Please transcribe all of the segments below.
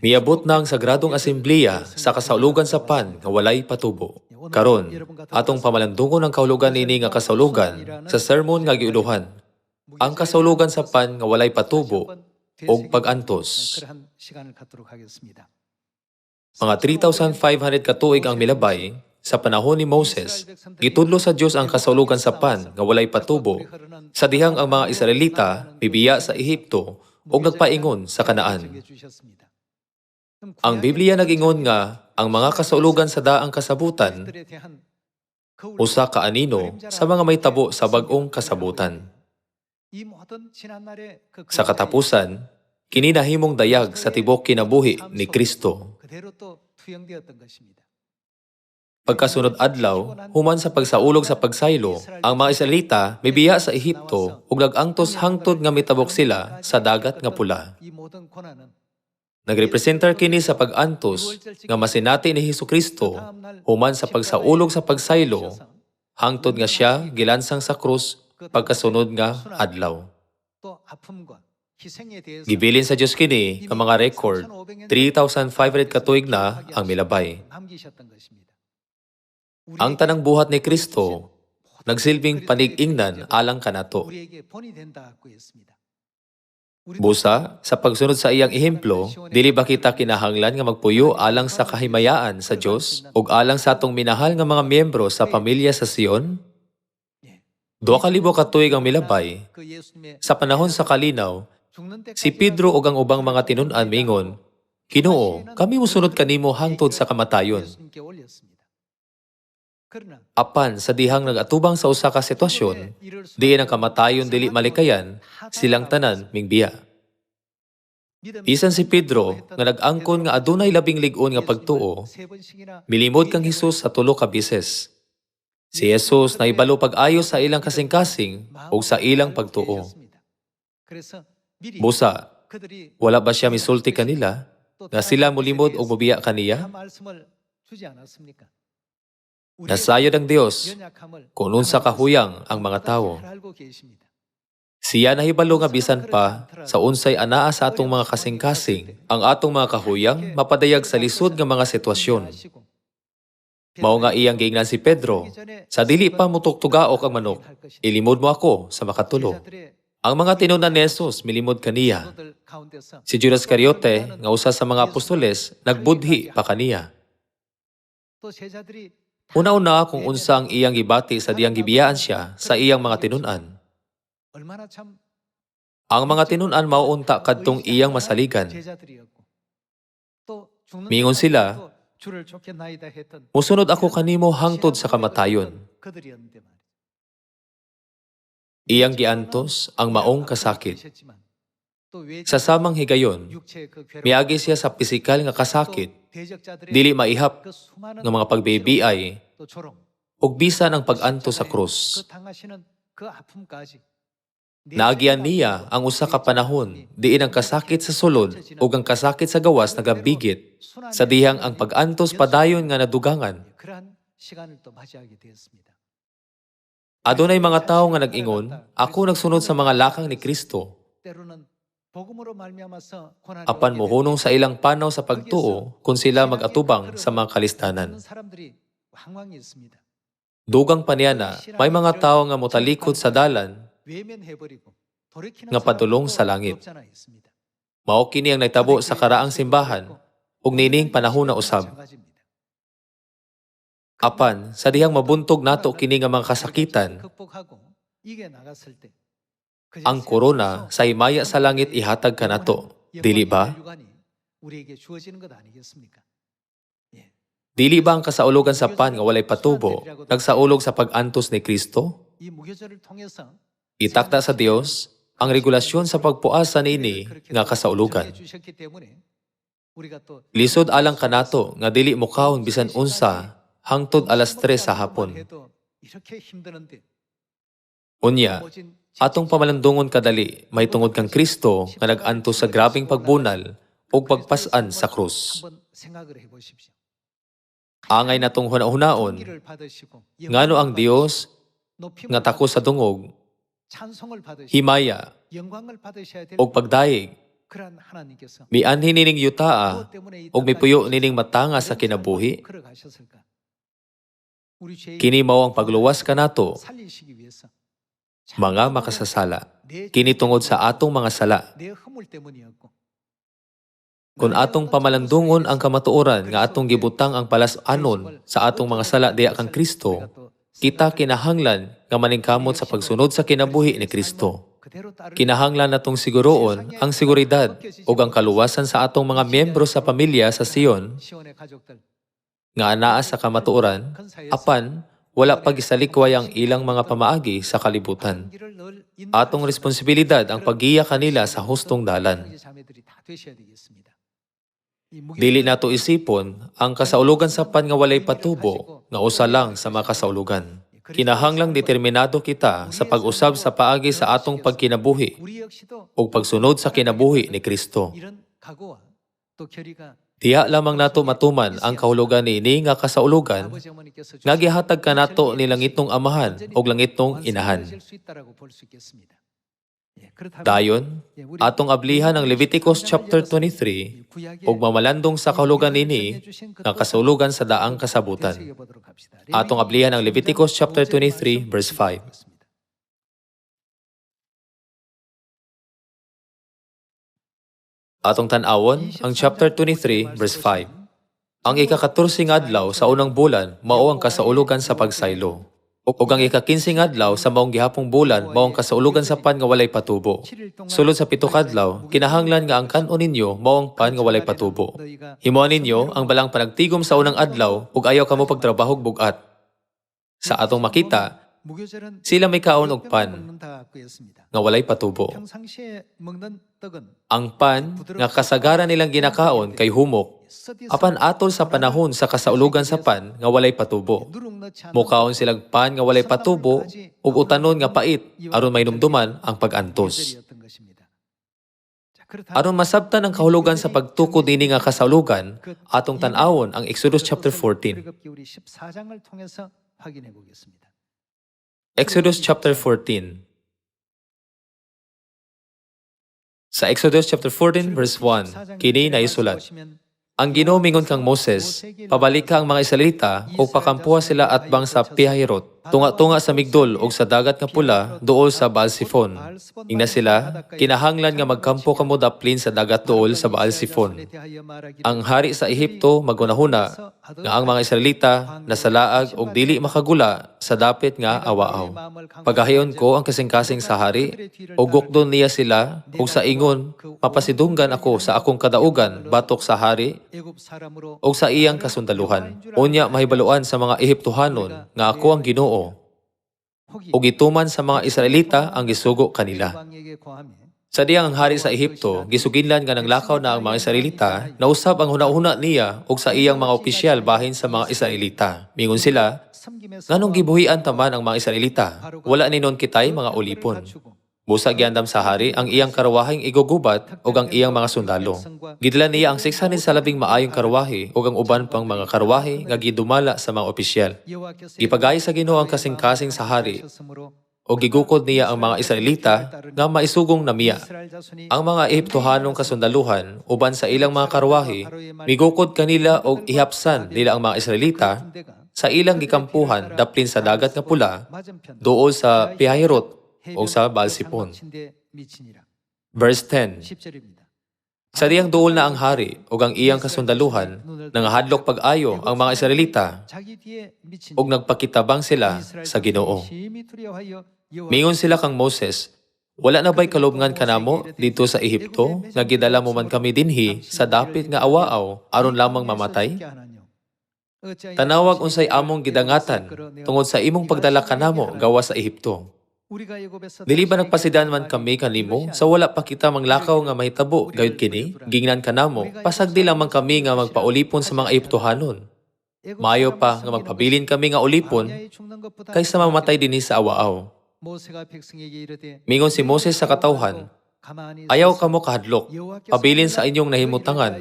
Miabot na ang Sagradong Asembleya sa kasaulugan sa PAN nga walay patubo. Karon, atong pamalandungon ang kahulugan nini nga kasaulugan sa sermon nga giuluhan. Ang kasaulugan sa PAN nga walay patubo o pag-antos. Mga 3,500 katuig ang milabay sa panahon ni Moses, gitudlo sa Dios ang kasaulugan sa PAN nga walay patubo sa dihang ang mga Israelita bibiya sa Ehipto o nagpaingon sa Kanaan. Ang Biblia nag-ingon nga ang mga kasaulugan sa daang kasabutan usa ka anino sa mga may tabo sa bag-ong kasabutan. Sa katapusan, kini nahimong dayag sa tibok kinabuhi ni Kristo. Pagkasunod adlaw, human sa pagsaulog sa pagsaylo, ang mga Israelita mibiya sa Ehipto ug nag-angtos hangtod nga mitabok sila sa dagat nga pula. Nagrepresentar kini sa pag-antos nga masinati ni Hesukristo human sa pagsaulog sa pagsaylo hangtod nga siya gilansang sa krus pagkasunod nga adlaw. Gibilin sa Dios kini nga mga record 3,500 katuig na ang milabay. Ang tanang buhat ni Kristo nagsilbing panig-ingnan alang kanato. Busa, sa pagsunod sa iyang ehemplo, dili ba kita kinahanglan nga magpuyo alang sa kahimayaan sa Dios ug alang sa atong minahal nga mga miyembro sa pamilya sa Sion? 2,000 katuig ang milabay. Sa panahon sa kalinaw, si Pedro ug ang ubang mga tinun-an mingon, Ginoo, kami musunod kanimo hangtod sa kamatayon. Apan sa dihang nagatubang sa usa ka sitwasyon, diin ang kamatayon dili malikayan, silang tanan mingbiya. Bisan si Pedro nga nag-angkon nga adunay labing lig-on nga pagtuo, milimod kang Hesus sa 3 ka beses. Si Jesus naibalo pag-ayo sa ilang kasing-kasing ug sa ilang pagtuo. Busa, wala ba siya misulti kanila nga sila mulimod ug mobiya kaniya? Nasayod ang Dios kung unsa kahuyang ang mga tawo. Siya nahibalo nga bisan pa sa unsay anaa sa atong mga kasing-kasing ang atong mga kahuyang mapadayag sa lisod nga mga sitwasyon. Mao nga iyang giingnan si Pedro, sa dili pa mo tuktugaok ang manok, ilimod mo ako sa makatulo. Ang mga tinunan ni Jesus milimod kaniya. Si Judas Iscariote nga usa sa mga apostoles nagbudhi pa kaniya. Una-una kung unsa ang iyang gibati sa diyang gibiyaan siya sa iyang mga tinunan. Ang mga tinunan mauunta kadtong iyang masaligan. Mingon sila, musunod ako kanimo hangtod sa kamatayon. Iyang giantos ang maong kasakit. Sa samang higayon, miagi siya sa pisikal nga kasakit, dili maihap nga mga pagbibiay, ug bisan ang pag-anto sa krus. Naagian niya ang usa ka panahon, diin ang kasakit sa sulod ug ang kasakit sa gawas nagabigit, sa dihang ang pag-antos padayon nga nadugangan. Adunay mga tawo nga nag-ingon, ako nagsunod sa mga lakang ni Kristo. Apan mohunong sa ilang panaw sa pagtuo kung sila mag-atubang sa mga kalistanan. Dugang paniana, may mga tawo nga motalikod sa dalan nga padulong sa langit. Mao kini ang nahitabo sa karaang simbahan ug nining panahon na usab. Apan, sa dihang mabuntog nato kini nga mga kasakitan, ang korona sa himaya sa langit ihatag kanato, dili ba? Dili ba ang kasaulugan sa PAN nga walay patubo nagsaulog sa pag-antos ni Kristo? Itakda sa Dios ang regulasyon sa pagpuasa niini nga kasaulugan. Lisod alang kanato nga dili mukaon bisan unsa hangtod 3:00 sa hapon. Unya, atong pamalandungon kadali may tungod kang Kristo nga nag-antos sa grabing pagbunal o pagpasan sa krus. Angay natong hunahunaon, ngano ang Dios nga tako sa dungog, himaya o pagdaig Mianhi nining yutaa, ug mipuyo nining matanga sa kinabuhi. Kini mao ang pagluwas kanato, mga makasasala. Kini tungod sa atong mga sala. Kung atong pamalandungon ang kamatuoran nga atong gibutang ang palas-anon sa atong mga sala diha kang Kristo, kita kinahanglan nga maningkamot sa pagsunod sa kinabuhi ni Kristo. Kinahanglan natong siguroon ang seguridad ug ang kaluwasan sa atong mga miyembro sa pamilya sa Sion nga anaa sa kamatuoran, apan wala pagisalikway ang ilang mga pamaagi sa kalibutan. Atong responsibilidad ang paggiya kanila sa hustong dalan. Dili nato isipon ang kasaulugan sa pan nga walay patubo nga usa lang sa mga kasaulugan. Kinahanglang determinado kita sa pag-usab sa paagi sa atong pagkinabuhi ug pagsunod sa kinabuhi ni Kristo. Diha lamang nato matuman ang kahulugan niini nga kasaulugan nga gihatag kanato ni langitong amahan ug langitong inahan. Dayon, atong ablihan ang Leviticus chapter 23 ug mamalandong sa kahulugan nini nga kasaulugan sa daang kasabutan. Atong ablihan ang Leviticus chapter 23 verse 5. Atong tan-awon ang chapter 23 verse 5. Ang ika-14 nga adlaw sa unang bulan mao ang kasaulugan sa pagsaylo. Ug ang ika-15 nga adlaw sa maong gihapong bulan mao ang kasaulugan sa pan nga walay patubo. Sulod sa 7 ka adlaw, kinahanglan nga ang kanon ninyo mao ang pan nga walay patubo. Himuan ninyo ang balang panagtigom sa unang adlaw ug ayaw kamo pagtrabahog bugat. Sa atong makita, sila may kaon og pan nga walay patubo. Ang pan nga kasagaran nilang ginakaon kay humok, apan atol sa panahon sa kasaulugan sa pan nga walay patubo. Mukaon silang pan nga walay patubo ug utanon nga pait aron mainumduman ang pag-antos. Aron masabtan ang kahulugan sa pagtukod ini nga kasaulugan, atong tan-awon ang Exodus chapter 14. Exodus chapter 14. Sa Exodus chapter 14 verse 1, kini naisulat, ang Ginoo mingon kang Moses, pabalik ka ang mga Israelita o pakampuha sila atbang sa Pihahirot, tunga-tunga sa Migdol o sa dagat nga pula duol sa Baal-Sifon. Ingna sila, kinahanglan nga magkampo kamo daplin sa dagat duol sa Baal-Sifon. Ang hari sa Ehipto magunahuna nga ang mga Israelita nasalaag og dili makagula sa dapit nga awaaw. Pagahayon ko ang kasing-kasing sa hari, ug gukdon niya sila ug sa ingon, mapasidunggan ako sa akong kadaugan batok sa hari o sa iyang kasundaluhan. Unya mahibaluan sa mga Ehiptohanon nga ako ang Ginoo o gituman sa mga Israelita ang gisugo kanila. Sa diyang ang hari sa Ehipto, gisuginlan nga nanglakaw na ang mga Israelita, nausab ang huna-huna niya o sa iyang mga opisyal bahin sa mga Israelita. Mingon sila, nganong gibuhian taman ang mga Israelita? Wala ni nun kitay mga ulipon. Busa giandam sa hari ang iyang karwaheng igugubat o ang iyang mga sundalo. Gidala niya ang 600 sa labing maayong karwahe o ang uban pang mga karwahe nga gidumala sa mga opisyal. Gipagay sa Ginoo ang kasing-kasing sa hari o gigukod niya ang mga Israelita nga maisugong namiya. Ang mga Ehiptohanong kasundaluhan uban sa ilang mga karwahe, migukod kanila o ihapsan nila ang mga Israelita sa ilang gikampuhan daplin sa dagat nga pula duol sa Pihahirot o sa Baal-Sifon. Verse 10. Sa diyang duol na ang hari o ang iyang kasundaluhan, nangahadlok pag-ayo ang mga Israelita ug nagpakitabang sila sa Ginoo. Mingon sila kang Moses, wala na ba'y kalubngan kanamo dito sa Ehipto nga gidala mo man kami dinhi sa dapit nga awaaw aron lamang mamatay? Tanawag unsay among gidangatan tungod sa imong pagdala kanamo gawa sa Ehipto. Dili ba nagpasidan man kami kanimo sa wala pa kita manglakaw nga mahitabo gayud kini? Gingnan kanamo, pasagdi lamang kami nga magpaulipon sa mga Ehiptohanon. Maayo pa nga magpabilin kami nga ulipon kaysa mamatay dinhi sa awaaw. Mingon si Moses sa katawhan, ayaw kamo kahadlok, pabilin sa inyong nahimutangan,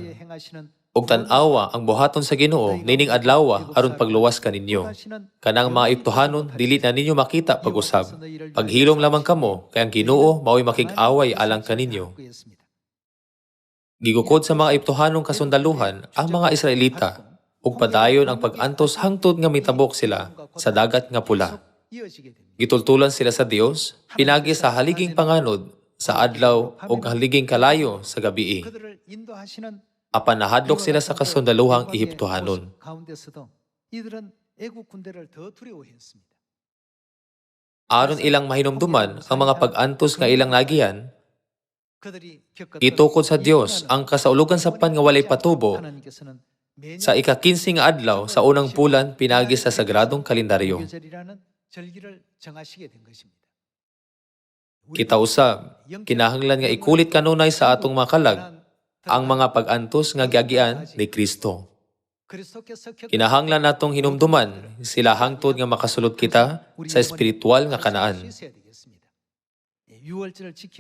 ug tan-awa ang buhaton sa Ginoo nining adlaw aron pagluwas kaninyo. Kanang mga Ehiptohanon dili na ninyo makita pag-usab. Paghilom lamang kamo kay ang Ginoo mao'y makig-away alang kaninyo. Gigukod sa mga Ehiptohanong kasundaluhan ang mga Israelita ug padayon ang pag-antos hangtod nga mitabok sila sa dagat nga pula. Gitultulan sila sa Dios pinagi sa haliging panganod sa adlaw ug haliging kalayo sa gabii. Apan nahadlok sila sa kasundaluhang Ehiptohanon. Aron ilang mahinumduman ang mga pag-antos nga ilang nagiyan, itukod sa Dios ang kasaulugan sa pan nga walay patubo sa ika-15 nga adlaw sa unang bulan pinagi sa sagradong kalendaryo. Kita usab, kinahanglan nga ikulit kanunay sa atong mga kalag ang mga pag-antos nga giagian ni Kristo. Kinahanglan natong hinumduman sila hangtod nga makasulod kita sa espiritual nga kanaan.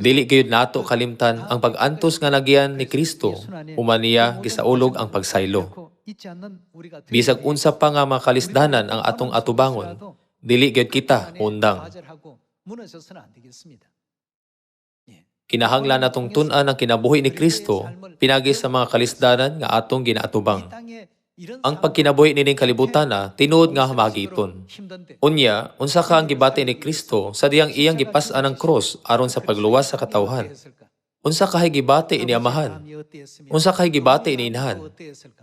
Dili gayud nato kalimtan ang pag-antos nga nagian ni Kristo human niya gisaulog ang pagsaylo. Bisag unsa pa nga makalisdanan ang atong atubangon, dili gayud kita undang. Kinahanglan natong tun-an ang kinabuhi ni Kristo pinagi sa mga kalisdanan nga atong ginaatubang. Ang pagkinabuhi nining kalibutan na tinuod nga hamagiton. Unya, unsa ka ang gibati ni Kristo sa diyang iyang gipas-an ang krus aron sa pagluwas sa katawhan. Unsa kahay gibati ini amahan? Unsa kahay gibati ini inahan?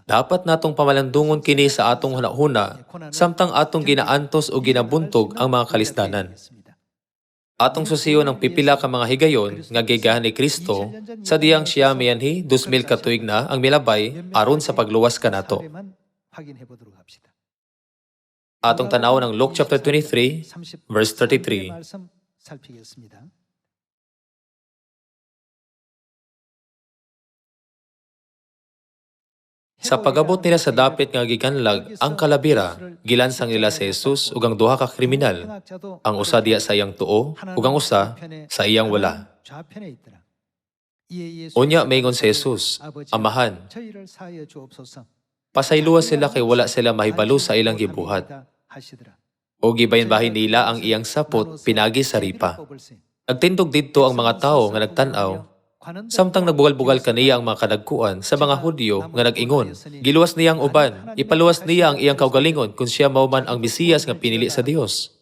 Dapat natong pamalandungon kini sa atong hunahuna samtang atong ginaantos o ginabuntog ang mga kalisdanan. Atong susiyo ng pipila ka mga higayon nga gigahan ni Kristo sa diyang siya miyanhi 2,000 ka tuig na ang milabay aron sa pagluwas kanato. Atong tanaw ng Luke chapter 23 verse 33. Sa pagabot nila sa dapit nga gikanlag ang kalabira, gilansang nila si Jesus ug ang duha ka kriminal, ang usa diya sa iyang tuo ug ang usa sa iyang wala. Unya maingon si Jesus, Amahan, pasayloa sila kay wala sila mahibalo sa ilang gibuhat. O gibayin-bahin nila ang iyang sapot pinagi sa ripa. Nagtindog didto ang mga tawo nga nagtan-aw. Samtang nagbugal-bugal kaniya ang mga kadagkuan sa mga Hudyo nga nag-ingon, giluwas niya ang uban, ipaluwas niya ang iyang kaugalingon kung siya mauman ang Mesiyas nga pinili sa Dios.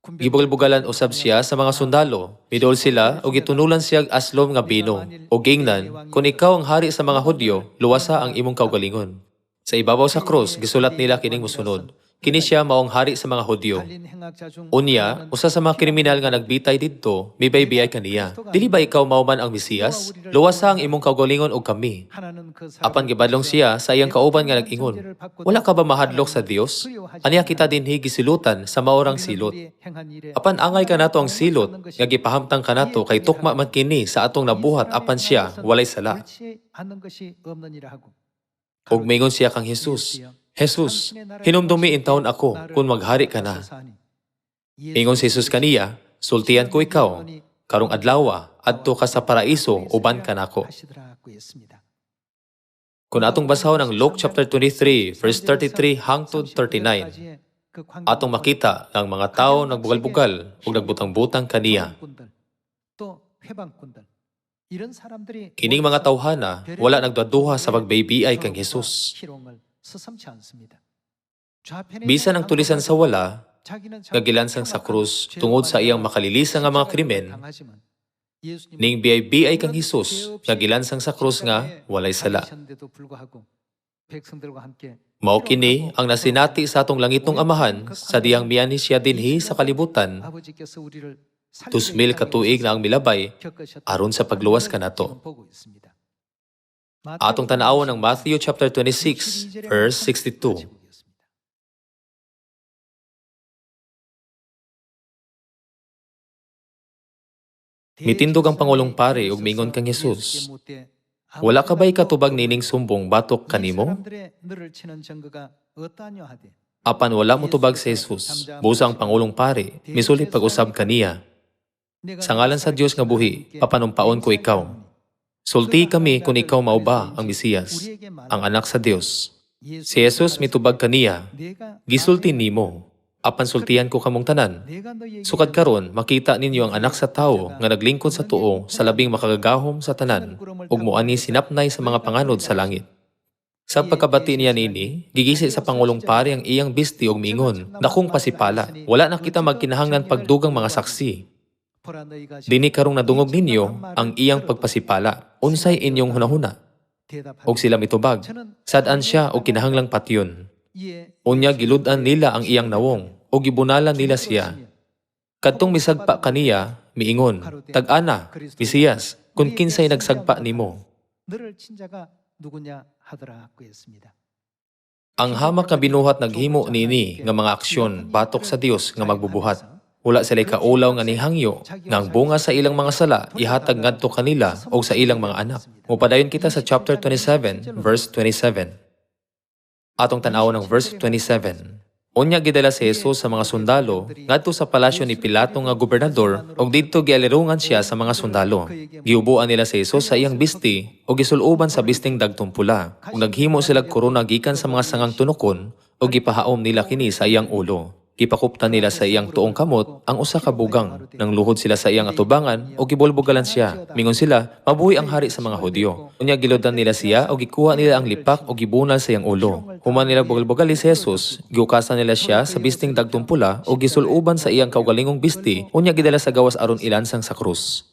Gibugal-bugalan usab siya sa mga sundalo, midol sila o gitunulan siya aslom nga bino, o gingnan, kung ikaw ang hari sa mga Hudyo, luwasa ang imong kaugalingon. Sa ibabaw sa krus, gisulat nila kining musunod, kini siya maong hari sa mga Hudyo. Unya, usa sa mga kriminal nga nagbitay didto, mibaybiyay kaniya. Dili ba ikaw mauman ang Mesiyas? Luwasa ang imong kaugalingon og kami. Apan gibadlong siya sa iyang kauban nga nag-ingon, wala ka ba mahadlok sa Dios? Aniya kita dinhi gisilutan sa maorang silot. Apan angay ka nato ang silot nga gipahamtang kanato kay tukma man kini sa atong nabuhat apan siya walay sala. Ug mingon siya kang Jesus, Jesus, hinumdumi in taon ako kung maghari ka na. Ingon si Jesus kaniya, sultian ko ikaw, karong adlaw adto ka sa paraiso uban ka nako. Kung atong basahon ang Luke chapter 23 verse 33 hangtod 39, atong makita ang mga tao nagbugal-bugal ug nagbutang-butang kaniya. Kining mga tawhana wala nagduduha sa pagbaybiay kang Jesus. Bisan ang tulisan sa wala, nga gilansang sa krus tungod sa iyang makalilisa nga mga krimen, ning biyay-biyay kang Jesus nga gilansang sa krus nga walay sala. Mao kini ang nasinati sa atong langitong amahan sa diyang miyanhi siya dinhi sa kalibutan, 2,000 ka tuig na ang milabay aron sa pagluwas kanato. Atong tan-awon ng Matthew chapter 26 verse 62. Mitindog ang Pangulong Pari ug mingon kang Jesus, wala ka ba'y katubag nining sumbong batok kanimo? Apan wala mo tubag si Jesus, busa ang Pangulong Pari, misuli pag-usab kaniya. Sa ngalan sa Dios nga buhi, papanumpaon ko ikaw. Sulti kami kung ikaw mao ba ang Mesiyas, ang anak sa Dios. Si Jesus mitubag kaniya, gisulti nimo. apan sultihan ko kamong tanan. Sukad karon makita ninyo ang anak sa tao nga naglingkod sa tuo sa labing makagagahom sa tanan ug moani sinapnay sa mga panganod sa langit. Sa pagkabati niya nini, gigisi sa Pangulong Pari ang iyang bisti og miingon, dakong pasipala, wala na kita magkinahanglan pagdugang mga saksi. Dini karong nadungog ninyo ang iyang pagpasipala, unsay inyong hunahuna. Og sila mitubag, sad-an siya og kinahanglang patyon. Unya gilud-an nila ang iyang nawong, o gibunalan nila siya. Kadtong misagpa kaniya, miingon, tag-ana, Mesiyas, kung kinsay nagsagpa nimo. Ang hamak nga binuhat naghimo nini nga mga aksyon batok sa Dios nga magbubuhat. Wala sila kaulaw nga nihangyo nga ang bunga sa ilang mga sala ihatag ngadto kanila o sa ilang mga anak. Mupadayon kita sa chapter 27, verse 27. Atong tanaw ng verse 27. Unya gidala si Jesus sa mga sundalo ngadto sa palasyo ni Pilato nga gobernador ug didto gialirungan siya sa mga sundalo. Giubuan nila si Jesus sa iyang bisti ug gisuloban sa bisting dagtong pula. Ug naghimo sila korona gikan sa mga sangang tunokon ug gipahaom nila kini sa iyang ulo. Gipakuptan nila sa iyang tuong kamot ang usa ka bugang. Nang luhod sila sa iyang atubangan o gibulbugalan siya. Mingon sila, mabuhi ang hari sa mga Hudyo. Unya gilodan nila siya o gikuha nila ang lipak o gibunal sa iyang ulo. Human nila bugal-bugali si Jesus, giukasan nila siya sa bisting dagtong pula o gisuloban sa iyang kaugalingong bisti unya gidala sa gawas aron ilansang sa krus.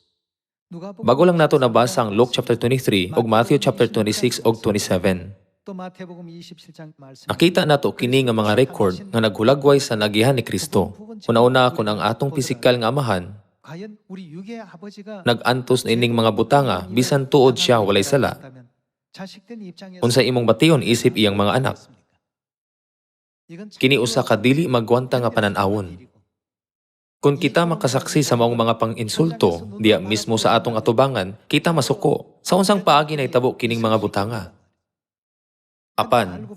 Bago lang nato nabasa ang Luke chapter 23 ug Matthew chapter 26 ug 27. Nakita nato kini nga mga record nga naghulagway sa nagihan ni Kristo. Una-una kun ang atong pisikal nga amahan nag-antos ining mga butanga bisan tuod siya walay sala. Unsa imong bation isip iyang mga anak? Kini usa ka dili magwanta nga panan-awon. Kung kita makasaksi sa maong mga pang-insulto diya mismo sa atong atubangan, kita masuko. Sa unsang paagi na itabo kining mga butanga? Apan,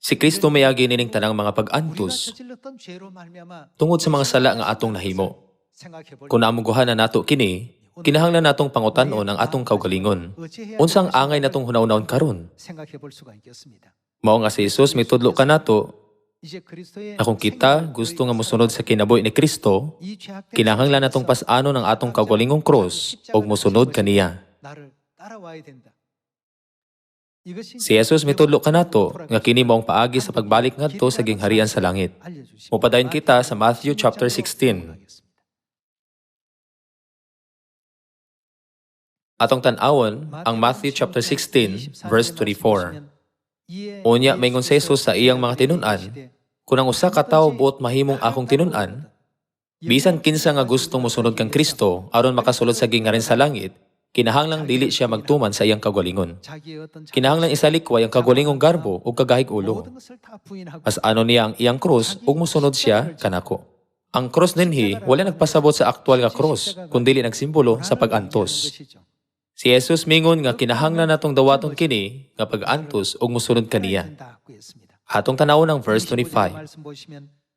si Kristo mayagi nining tanang mga pag-antos tungod sa mga sala nga atong nahimo. Kung naamuguhan na nato kini, kinahanglan natong pangutan-on ang atong kaugalingon. Unsang angay natong hunaw-hunaon karon? Mao nga si Jesus mitudlo ka nato na kung kita gusto nga mosunod sa kinabuhi ni Kristo, kinahanglan natong pas-anon ang atong kaugalingong cross ug mosunod kaniya. Si Jesus mitudlo kanato nga kini maong paagi sa pagbalik ngadto sa gingharian sa langit. Mupadayon kita sa Matthew chapter 16. Atong tan-awon ang Matthew chapter 16 verse 24. Unya mayngon si Jesus sa iyang mga tinun-an, kung ang usa ka tawo buot mahimong akong tinun-an, bisan kinsa nga gustong mosunod kang Kristo aron makasulod sa gingharian sa langit, kinahanglang dili siya magtuman sa iyang kagalingon. Kinahanglang isalikway ang kagulingong garbo o kagahig ulo. As ano niya ang iyang krus ug mosunod siya kanako. Ang krus dinhi wala nagpasabot sa aktual nga krus, kundi nagsimbolo sa pag-antos. Si Jesus mingon nga kinahanglan natong dawaton kini nga pag-antos ug mosunod kaniya. Atong tanawon ang verse 25.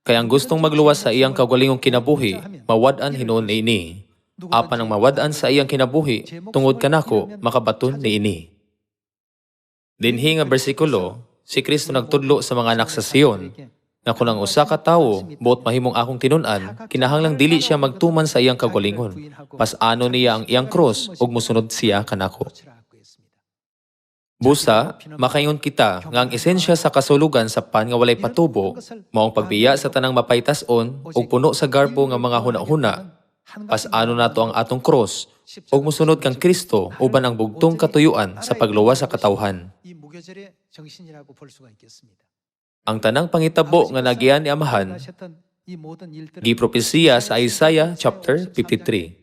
Kaya ang gustong magluwas sa iyang kagulingong kinabuhi, mawad-an hinuon niini. Apan ang mawad-an sa iyang kinabuhi, tungod kanako, makabaton niini. Dinhi nga bersikulo, si Kristo nagtudlo sa mga anak sa Sion, na kung ang usa ka tawo, buot mahimong akong tinun-an, kinahanglang dili siya magtuman sa iyang kagalingon. Pas-ano niya ang iyang cross, ug mosunod siya kanako. Busa, makaingon kita nga ang esensya sa kasulugan sa pan nga walay patubo, maong pagbiya sa tanang mapaytas-on, ug puno sa garbo nga mga huna-huna, pas-ano nato ang atong cross, ug mosunod kang Kristo uban ang bugtong katuyuan sa pagluwas sa katawhan. Ang tanang pangitabo nga nagian ni Amahan, gipropesiya sa Isaiah chapter 53.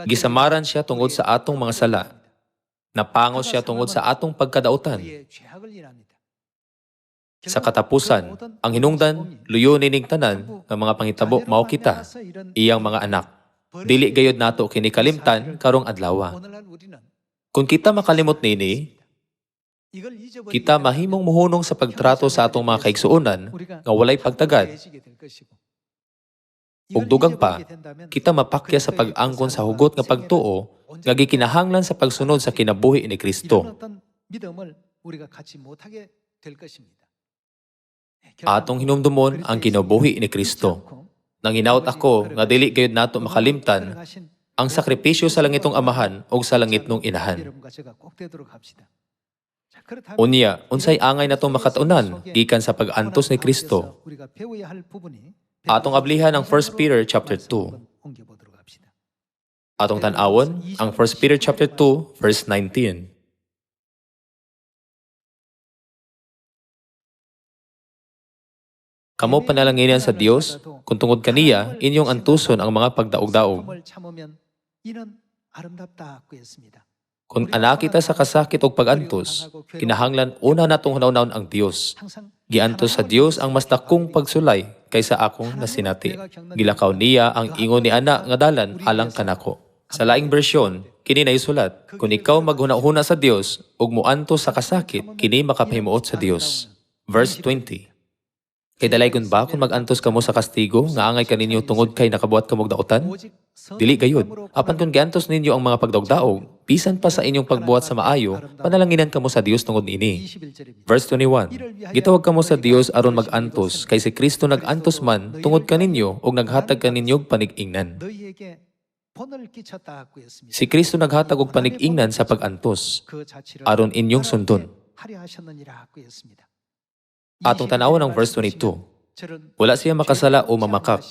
Gisamaran siya tungod sa atong mga sala. Napangos siya tungod sa atong pagkadautan. Sa katapusan, ang hinungdan, luyo nining tanan ng mga pangitabo mao kita, iyang mga anak. Dili gayud nato kini kalimtan karong adlaw. Kung kita makalimot nini, kita mahimong muhunong sa pagtrato sa atong mga kaigsuonan nga walay pagtagad. Ug dugang pa, kita mapakya sa pag-angkon sa hugot nga pagtuo nga gikinahanglan sa pagsunod sa kinabuhi ni Kristo. Atong hinumdumon ang kinabuhi ni Kristo. Nanginaut ako nga dili gayud nato makalimtan ang sakripisyo sa langitong amahan o sa langitong inahan. Unya, unsay angay natong makataunan gikan sa pag-antos ni Kristo. Atong ablihan ang 1 Peter chapter 2. Atong tan-awon ang 1 Peter chapter 2 verse 19. Kamo panalanginin sa Dios, kung tungod kaniya, inyong antuson ang mga pagdaog-daog. Kung anak kita sa kasakit o pag-antos, kinahanglan una natong hunahunahon ang Dios. Giantos sa Dios ang mas dakong pagsulay kaysa akong nasinati. Gilakaw niya ang ingon ni ana nga dalan alang kanako. Sa laing bersyon, kini naisulat, kung ikaw maghuna-huna sa Dios ug moantos sa kasakit, kini makapahimuot sa Dios. Verse 20. Kay dalaygon ba kung mag-antos kamo sa kastigo nga angay kaninyo tungod kay nakabuhat kamog daotan? Dili gayud. Apan kung giantos ninyo ang mga pagdaog-daog, bisan pa sa inyong pagbuhat sa maayo, panalanginan kamo sa Dios tungod niini. Verse 21. Gitawag kamo sa Dios aron mag-antos, kay si Kristo nag-antos man tungod kaninyo ug naghatag kaninyo panig-ingnan. Si Kristo naghatag og panig-ingnan sa pag-antos aron inyong sundon. Atong tanawon ang verse 22. Wala siya makasala o mamakak.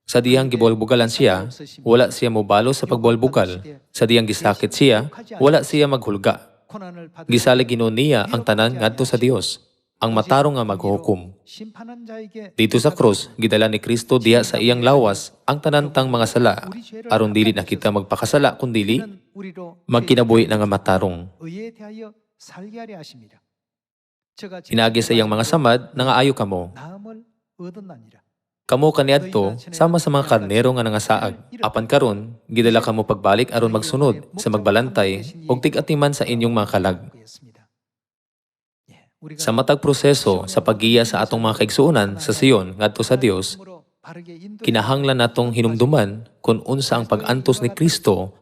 Sa diyang gibolbugalan siya, wala siya mobalo sa pagbolbugal. Sa diyang gisakit siya, wala siya maghulga. Gisalig Ginoo niya ang tanan ngadto sa Dios, ang matarong nga maghuhukom. Dito sa krus, gidala ni Kristo diha sa iyang lawas ang tanantang mga sala, aron dili na kita magpakasala kundili magkinabuhi na nga matarong. Pinagi sa iyang mga samad, nangaayo kamo. Kamo kaniadto sama sa mga karnero nga nangasaag. Apan karon, gidala kamo pagbalik aron magsunod sa magbalantay ug tig-atiman sa inyong mga kalag. Sa matag proseso sa paggiya sa atong mga kaigsuonan sa Sion ngadto sa Dios, kinahanglan natong hinumduman kung unsa ang pag-antos ni Kristo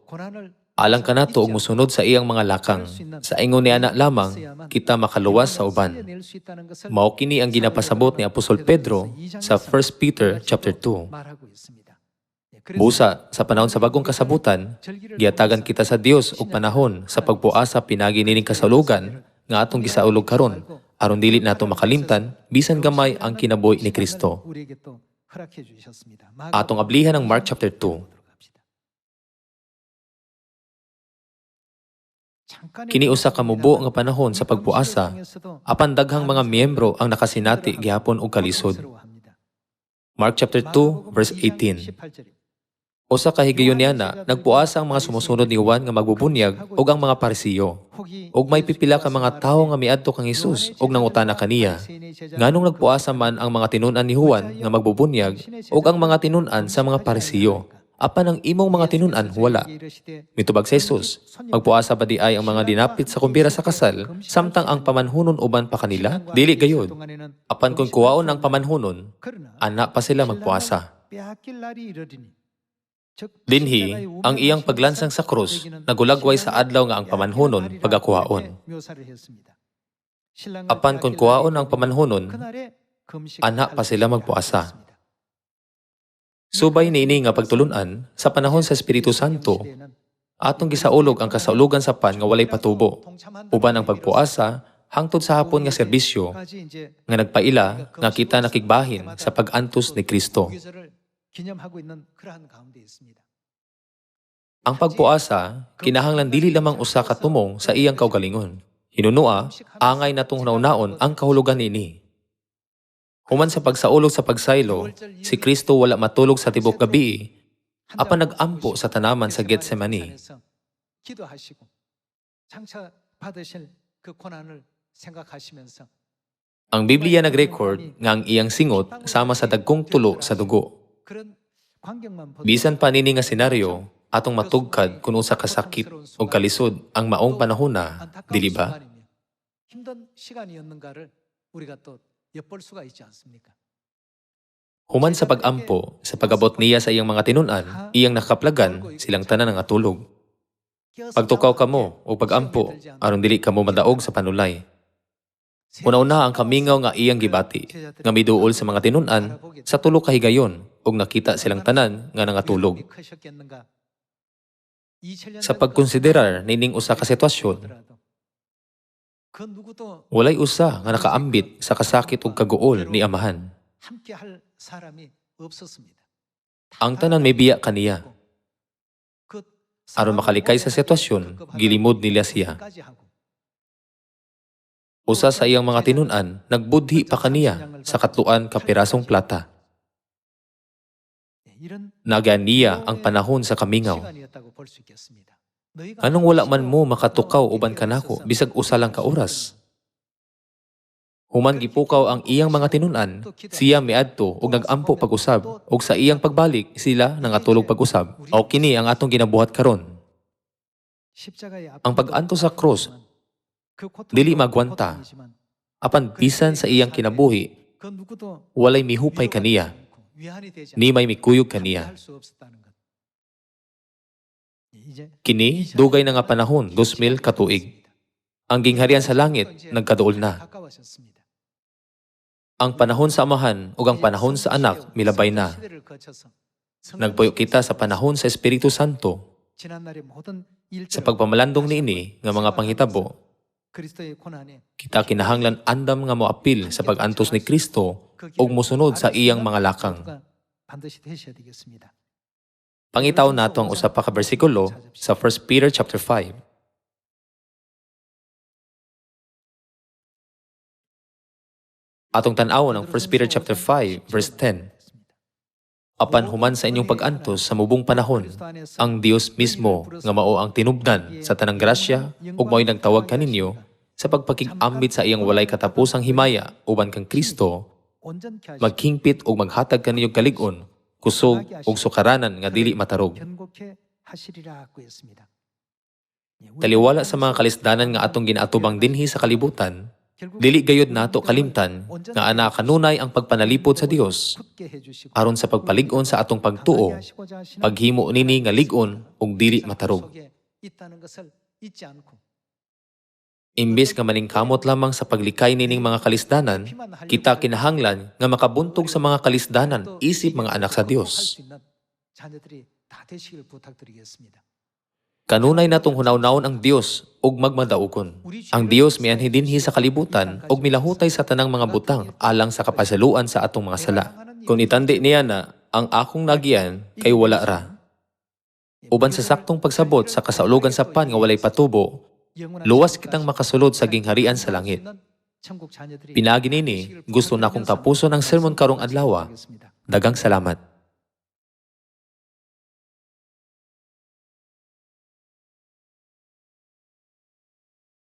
alang kanato og mosunod sa iyang mga lakang. Sa ingon ni ana lamang, kita makaluwas sa uban. Mao kini ang ginapasabot ni Apostol Pedro sa 1 Peter chapter 2. Busa, sa panahon sa bagong kasabutan, giatagan kita sa Dios og panahon sa pagpuasa pinagi nining kasaulugan nga atong gisaulog karon, aron dili nato makalimtan bisan gamay ang kinabuhi ni Kristo. Atong ablihan ang Mark chapter 2. Kini usa ka mubo nga panahon sa pagpuasa, apan daghang mga miyembro ang nakasinati gihapon og kalisod. Mark chapter 2 verse 18. Usa ka higayon niana, nagpuasa ang mga sumusunod ni Juan nga magbubunyag ug ang mga Parisiyo. Ug may pipila ka mga tawo nga miadto kang Hesus ug nangutana kaniya. Nganong nagpuasa man ang mga tinun-an ni Juan nga magbubunyag ug ang mga tinun-an sa mga Parisiyo? Apan ang imong mga tinun-an wala. Mitubag sa Jesus, magpuasa ba di ay ang mga dinapit sa kumbira sa kasal, samtang ang pamanhunon uban pa kanila? Dili gayud. Apan kung kuwaon ang pamanhunon, ana pa sila magpuasa. Dinhi, ang iyang paglansang sa krus, nagulagway sa adlaw nga ang pamanhunon pagakuhaon. Apan kung kuwaon ang pamanhunon, ana pa sila magpuasa. Subay niini nga pagtulunan sa panahon sa Espiritu Santo, atong gisaulog ang kasaulugan sa pan nga walay patubo, uban ang pagpuasa hangtod sa hapon nga serbisyo nga nagpaila nga kita nakigbahin sa pag-antos ni Kristo. Ang pagpuasa kinahanglan dili lamang usa ka tumong sa iyang kaugalingon. Hinunua, angay natong hunahunahon ang kahulugan niini. Human sa pagsaulog sa pagsaylo, si Kristo wala matulog sa tibok gabi, apan nag-ampo sa tanaman sa Getsemani. Ang Biblia nag-record nga ang iyang singot sama sa dagkong tulo sa dugo. Bisan pa nini nga senaryo, atong matugkad kung usa ka sakit o kalisod ang maong panahona, dili ba? Human sa pag-ampo, sa pag-abot niya sa iyang mga tinun-an, iyang nakaplagan silang tanan nga tulog. Pagtukaw kamo o pag-ampo, aron dili kamo madaog sa panulay. Una-una ang kamingaw nga iyang gibati, nga miduol sa mga tinun-an sa tulo ka higayon, ug nakita silang tanan nga nangatulog. Sa pagkonsiderar nining usa ka sitwasyon, walay usa nga nakaambit sa kasakit ug kaguol ni amahan. Ang tanan may biya kaniya. Aron makalikay sa sitwasyon, gilimod nila siya. Usa sa iyang mga tinun-an, nagbudhi pa kaniya sa katluan ka pirasong plata. Nagyan niya ang panahon sa kamingaw. Anong wala man mo makatukaw uban kanako bisag usa lang ka oras? Human gipukaw ang iyang mga tinun-an, siya miadto ug nag-ampo pag-usab, ug sa iyang pagbalik sila nangatulog pag-usab. O kini ang atong ginabuhat karon. Ang pag-anto sa krus dili magwanta, apan bisan sa iyang kinabuhi, walay mihupay kaniya, ni may mikuyog kaniya. Kini, dugay na nga panahon, 2000 katuig. Ang gingharian sa langit, nagkaduol na. Ang panahon sa amahan ug ang panahon sa anak, milabay na. Nagpuyo kita sa panahon sa Espiritu Santo. Sa pagpamalandong niini nga mga panghitabo, kita kinahanglan andam nga moapil sa pag-antos ni Kristo ug mosunod sa iyang mga lakang. Pangitaw nato ang usa pa ka bersikulo sa 1 Peter chapter 5. Atong tan-awon ang 1 Peter chapter 5 verse 10. Apan human sa inyong pag-antos sa mubong panahon, ang Dios mismo nga mao ang tinubdan sa tanang grasya ug mao'y nagtawag kaninyo sa pagpakig-ambit sa iyang walay katapusang himaya uban kang Kristo, maghingpit ug maghatag kaninyo kalig-on, kusog ug sukaranan nga dili matarog. Taliwala sa mga kalisdanan nga atong ginaatubang dinhi sa kalibutan, dili gayud nato kalimtan nga ana kanunay ang pagpanalipod sa Dios aron sa pagpalig-on sa atong pagtuo, paghimo nini nga lig-on ug dili matarog. Imbes nga maningkamot lamang sa paglikay nining mga kalisdanan, kita kinahanglan nga makabuntog sa mga kalisdanan isip mga anak sa Dios. Kanunay natong hunaw-nawon ang Dios ug magmadaugon. Ang Dios mianhi dinhi sa kalibutan ug milahutay sa tanang mga butang alang sa kapasaluan sa atong mga sala. Kung itandi niya na ang akong nagian kay wala ra. Uban sa saktong pagsabot sa kasaulogan sa pan nga walay patubo, luwas kitang makasulod sa gingharian sa langit. Pinagi nini, gusto na kong tapuson ang sermon karong adlaw. Dagang salamat.